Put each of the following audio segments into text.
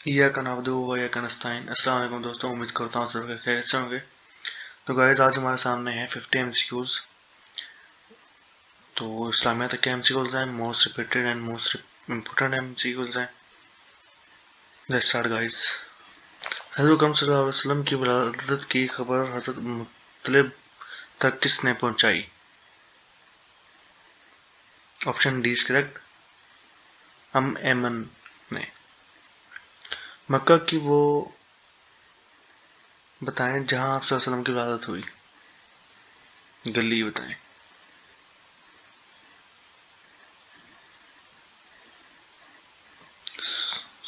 या का नाबदू हुआ या का नस्ताइन। अस्सलाम वालेकुम दोस्तों, उम्मीद करता हूँ सब खैरियत से होंगे। तो गाइस, आज हमारे सामने है 50 MCQs। तो इस्लामिया तक के MCQs हैं, most repeated and most important MCQs हैं। Let's start guys. हज़रत अकरम सल्लल्लाहु अलैहि वसल्लम की विलादत की खबर हज़रत मुत्तलिब तक किसने पहुंचाई? Option D is correct, Ayman ने। मक्का की वो बताएं जहां आप सल्लल्लाहु अलैहि वसल्लम की विलादत हुई, गली बताएं।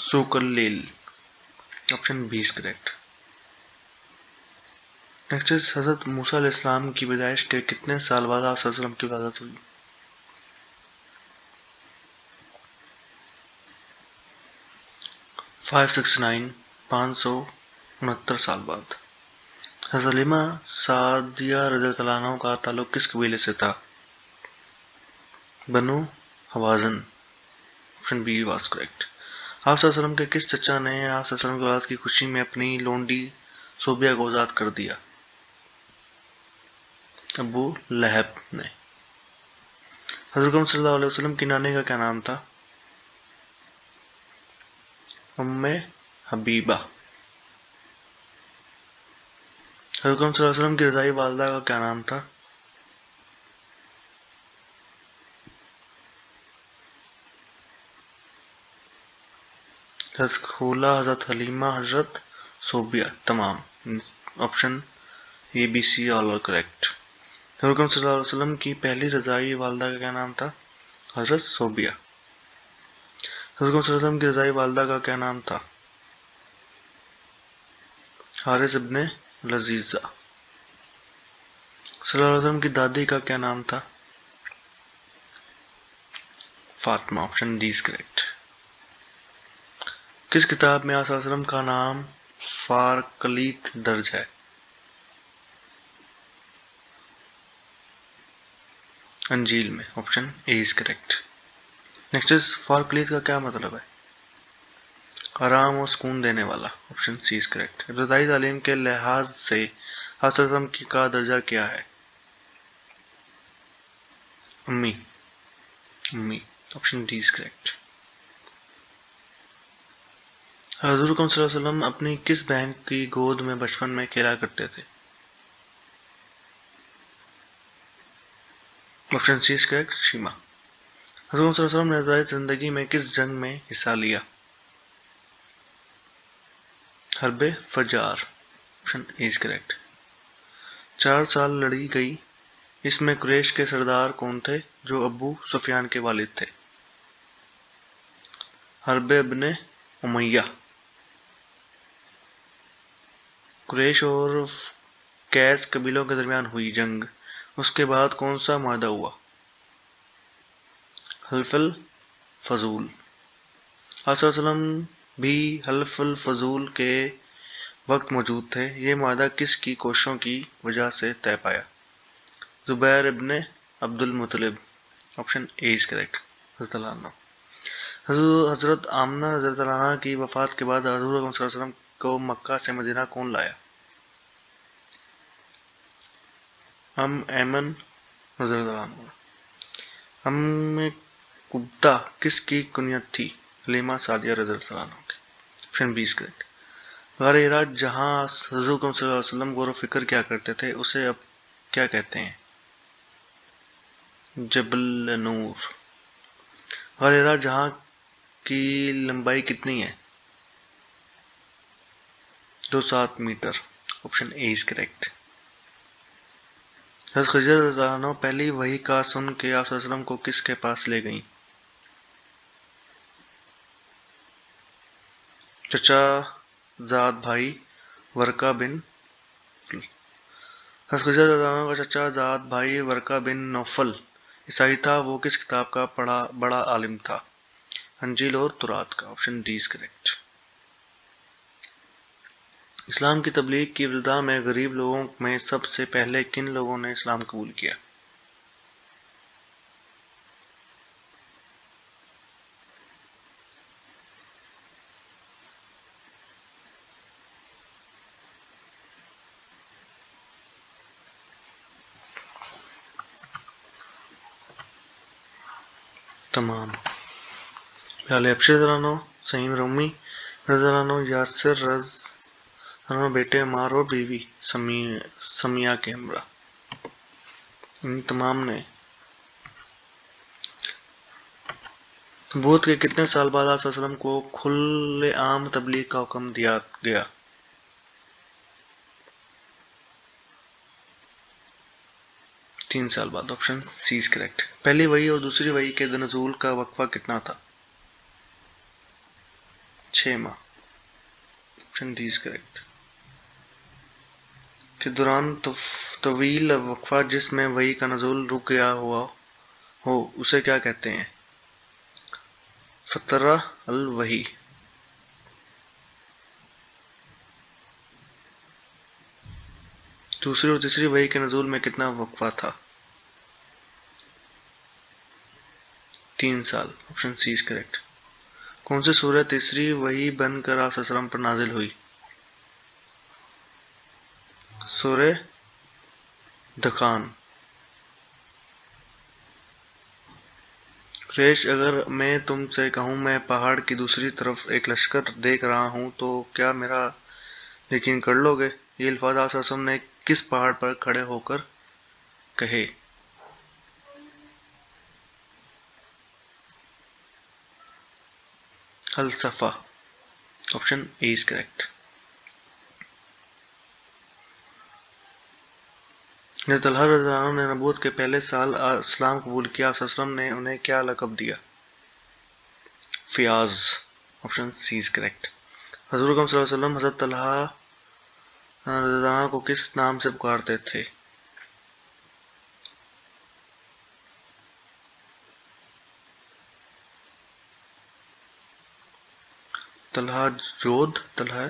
सुकल्लील, option B is correct. Next is हजरत मूसा अलैहिस्सलाम की पैदाइश के कितने साल बाद आप सल्लल्लाहु अलैहि वसल्लम की विलादत हुई? 569, 569 साल बाद। हजरत हलीमा सादिया रज़ियल्लाहु अन्हा का ताल्लुक किस कबीले से था? बनु हवाज़न, ऑप्शन बी वाज करेक्ट। आप सल्लल्लाहु अलैहि वसल्लम के किस चचा ने आप सल्लल्लाहु अलैहि वसल्लम की विलादत की खुशी में अपनी लोंडी सोबिया को आजाद कर दिया? अबू लहब ने। हज़रत सल्लल्लाहु अलैहि वसल्लम की नानी का क्या नाम था? उम्मे हबीबा। हज़रत सल्लल्लाहु अलैहि वसल्लम की रज़ाई वालदा का क्या नाम था? हज़रत खुला, हज़रत हलीमा, हज़रत सोबिया, तमाम। Option A B C all are correct. हज़रत सल्लल्लाहु अलैहि वसल्लम की पहली रज़ाई वालदा का क्या नाम था? हज़रत सोबिया। हज़रत सल्लल्लाहु अलैहि वसल्लम की रज़ाई वालदा का क्या नाम था? हारिस इब्ने लजीजा। सल्लल्लाहु अलैहि वसल्लम की दादी का क्या नाम था? Fatima, option D is correct. किस किताब में आप सल्लल्लाहु अलैहि वसल्लम का नाम फारकलीत दर्ज है? अंजील में, option A is correct. Next is फारकलीत का क्या मतलब है? आराम और सुकून देने वाला, ऑप्शन सी इज करेक्ट। इब्तदाई तालीम के लिहाज से आप सल्लल्लाहु अलैहि वसल्लम की का दर्जा क्या है? उम्मी, उम्मी, ऑप्शन डी इज करेक्ट। हज़रत सल्लल्लाहु अलैहि वसल्लम अपनी किस बहन की गोद में बचपन में खेला करते थे? Option C is correct, शीमा। हज़रत सल्लल्लाहु अलैहि वसल्लम ने इब्तदाई जिंदगी में किस जंग में हिस्सा लिया? हर्बे फजार, ऑप्शन ए इज करेक्ट। 4 साल लड़ी गई इसमें कुरैश के सरदार कौन थे जो अबू सुफियान के वालिद थे? हर्बे इब्ने उमैया। कुरैश और कैस कबीलों के दरमियान हुई जंग, उसके बाद कौन सा मुआहदा हुआ? हल्फुल फजूल। आप सल्लल्लाहु अलैहि वसल्लम भी हल्फुल फजूल के वक्त मौजूद थे। ये मुआहदा किस की कोशिशों की वजह से तय पाया? Zubair ibn Abdul Muttalib, option A is correct. हजरत आमना रज़ियल्लाहु अन्हा की वफात के बाद हजूर सल्लल्लाहु अलैहि वसल्लम को मक्का से मदीना कौन लाया? ऐमन रज़ियल्लाहु अन्हु। अम्मे कुब्ता किसकी कुनियत थी? हलीमा सादिया रज़ियल्लाहु अन्हा की, ऑप्शन बी इज करेक्ट। गार हिरा जहाँ हजूर सल्लल्लाहु अलैहि वसल्लम गौर फिक्र क्या करते थे, उसे अब क्या कहते हैं? जबल नूर। गार हिरा जहाँ की लंबाई कितनी है? 207 metre, option A is correct. हज़रत खदीजा रज़ियल्लाहु अन्हा पहली वही का सुन के आप सल्लल्लाहु अलैहि वसल्लम को किसके पास ले गईं? चचा जाद भाई वरका बिन। हज़रत खदीजा रज़ियल्लाहु अन्हा का चचा जाद भाई वरका बिन नौफल ईसाई था, वो किस किताब का बड़ा आलिम था? अंजील और तुरात का, ऑप्शन डी इज करेक्ट। इस्लाम की तबलीग की इब्तिदा में गरीब लोगों में सबसे पहले किन लोगों ने इस्लाम कबूल किया? तमाम। पहले अबशर रज़ियल्लाहु अन्हु, सहीम रोमी रज़ियल्लाहु अन्हु, यासिर रज़ियल्लाहु अन्हु बेटे अम्मार और बीवी समिया के हमरा। इन तमाम ने नबूवत के कितने साल बाद आप सल्लल्लाहु अलैहि वसल्लम को खुले आम तबलीग का हुक्म दिया गया? 3 साल बाद। Option C is correct. पहली वही और दूसरी वही के नज़ूल का वक्फा कितना था? 6 माह। Option D is correct. के दौरान तवील वक्फा जिसमें वही का नज़ूल रुक गया हुआ हो उसे क्या कहते हैं? फतरा अल वही। दूसरी और तीसरी वही के नज़ूल में कितना वक्फा था? 3 साल। Option C is correct. कौन सी सूरत तीसरी वही बनकर आप सल्लल्लाहु अलैहि वसल्लम पर नाजिल हुई? सूरह दखान। कुरैश, अगर मैं तुमसे कहूँ मैं पहाड़ की दूसरी तरफ एक लश्कर देख रहा हूँ तो क्या मेरा यकीन कर लोगे? ये अल्फाज आप सल्लल्लाहु अलैहि वसल्लम ने किस पहाड़ पर खड़े होकर कहे? अल सफा। Option A is correct. जब तलहा रज़ियल्लाहु अन्हु ने नबूवत के पहले साल इस्लाम कबूल किया, आप सल्लल्लाहु अलैहि वसल्लम ने उन्हें क्या लक़ब दिया? फ़ियाज़। Option C is correct. हुज़ूर अकरम सल्लल्लाहु अलैहि वसल्लम हज़रत तलहा रज़ियल्लाहु अन्हु को किस नाम से पुकारते थे? तलहा जोध तलहा।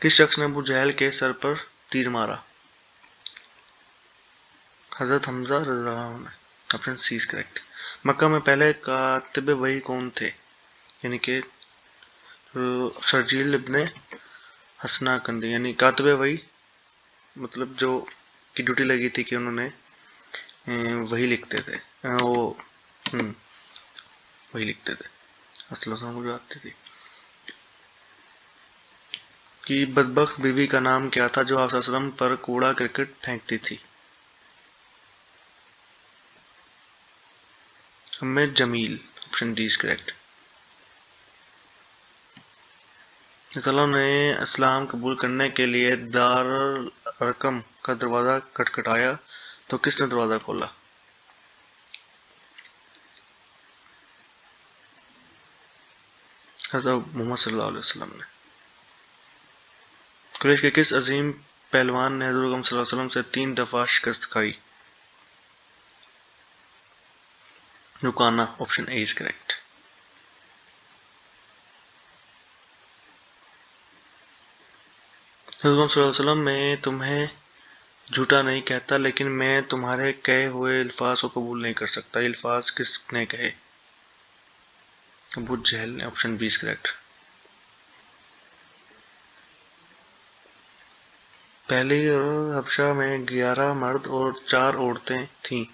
किस शख्स ने अबू जहल के सर पर तीर मारा? हज़रत हमजा रज़ियल्लाहु अन्हु ने। Option C is correct. Mecca में पहले कातिब वही कौन थे? यानी कि शर्जील इब्ने हसना कंदी, यानी कातिब वही मतलब जो की ड्यूटी लगी थी कि उन्होंने वही लिखते थे, वही लिखते थे, असल मुझे आती थी। कि बदबख्त बीवी का नाम क्या था जो आप सल्लल्लाहु अलैहि वसल्लम पर कूड़ा क्रिकेट फेंकती थी? Umm Jamil. Option D is correct. सल्लल्लाहु ने इस्लाम कबूल करने के लिए दारुल अरकम का दरवाज़ा खटखटाया तो किसने दरवाज़ा खोला? हज़रत मोहम्मद सल्लल्लाहु अलैहि वसल्लम ने। कुरैश के किस अजीम पहलवान ने हज़रत सल्लल्लाहु अलैहि वसल्लम से 3 दफ़ा शिकस्त खाई? Rukana. Option A is correct. हज़रत सल्लल्लाहु अलैहि वसल्लम मैं तुम्हें झूठा नहीं कहता लेकिन मैं तुम्हारे कहे हुए अल्फाज को कबूल नहीं कर सकता। ये अल्फाज किसने कहे? अबू जहल ने। Option B is correct. पहली हबशा में 11 मर्द और 4 औरतें थीं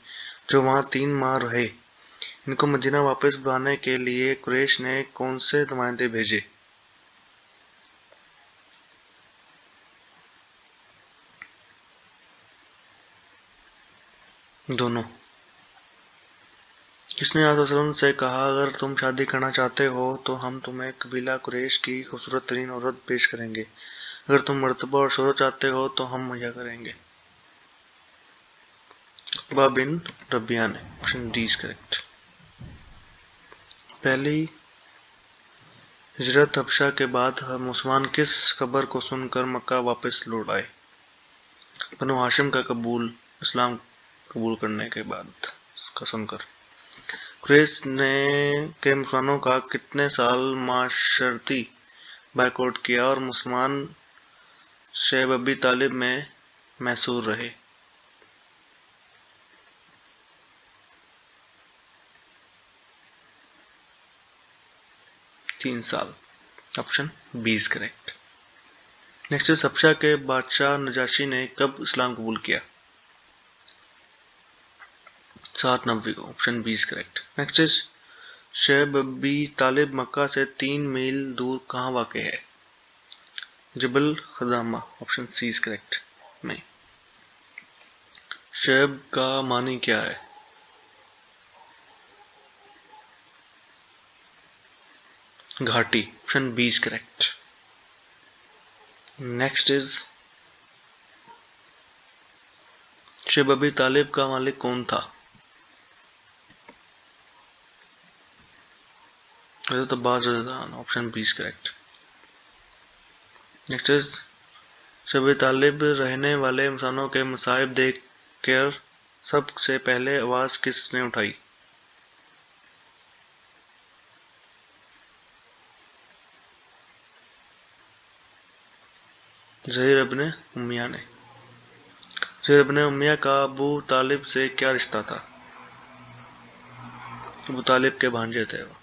जो वहां 3 माह रहे। इनको मदीना वापस बुलाने के लिए कुरैश ने कौन से नुमाइंदे भेजे? दोनों। किसने आप सल्लल्लाहु अलैहि वसल्लम से कहा अगर तुम शादी करना चाहते हो तो हम तुम्हें कबीला कुरैश की खूबसूरत तरीन औरत पेश करेंगे, अगर तुम मर्तबा और शोहरत चाहते हो तो हम मुहैया करेंगे? उतबा बिन रबिया ने। Option D is correct. पहली हिजरत हबशा के बाद मुसलमान किस खबर को सुनकर मक्का वापस लौट आए? बनु हाशिम का इस्लाम कबूल करने के बाद का सुनकर। कुरैश ने के मुसलमानों का कितने साल माशरती बायकॉट किया और मुसलमान शैब अबी तालिब में मैसूर रहे? 3 साल। Option B is correct. Next Habasha के बादशाह नजाशी ने कब इस्लाम कबूल किया? 790 को, option B is correct. Next is शैब अबी तालिब मक्का से 3 मील दूर कहाँ वाक़ है? जबल खजामा, ऑप्शन सी इज करेक्ट। नहीं, शैब का मानी क्या है? घाटी, option B is correct. Next is शैब अबी तालिब का मालिक कौन था? हज़रत अब्बास रज़ियल्लाहु अन्हु, option B is correct. Next is शैब तालिब रहने वाले इंसानों के मसाइब देख कर सबसे पहले आवाज़ किसने उठाई? ज़हीर इब्न उमैया ने। ज़हीर इब्न उमैया का अबू तालिब से क्या रिश्ता था? अबू तालिब के भांजे थे वो।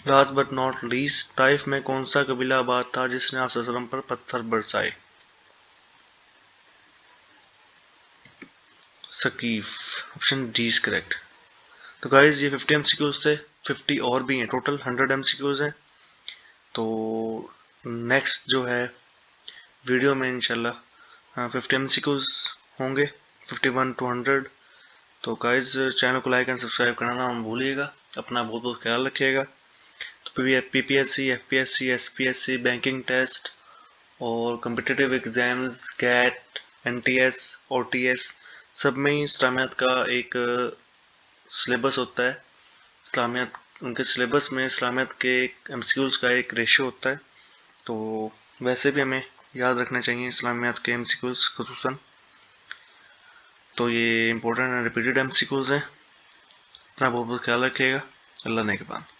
Last but not least, Taif में कौन सा कबीला आबाद था जिसने आप सल्लल्लाहु अलैहि वसल्लम पर पत्थर बरसाए? Thaqif, option D is correct. तो गाइज ये 50 एमसीक्यूज थे, 50 और भी हैं, टोटल 100 एमसीक्यूज हैं। तो नेक्स्ट जो है वीडियो में इंशाल्लाह 50 एमसीक्यूज होंगे, 51 to 100। तो गाइज चैनल को लाइक एंड सब्सक्राइब करना ना भूलिएगा। अपना बहुत बहुत ख्याल रखिएगा। तो PPSC, FPSC, SPSC, banking test और competitive exams, CAT, NTS, OTS, सब में ही इस्लामियात का एक सिलेबस होता है। इस्लामियात, उनके सिलेबस में इस्लामियात के एमसीक्यूज़ का एक रेशियो होता है। तो वैसे भी हमें याद रखने चाहिए इस्लामियात के एमसीक्यूज़ खुसूसन। तो ये इंपॉर्टेंट एंड रिपीटेड एमसीक्यूज़ हैं। अपना बहुत बहुत ख्याल रखिएगा। अल्लाह ने के बाद।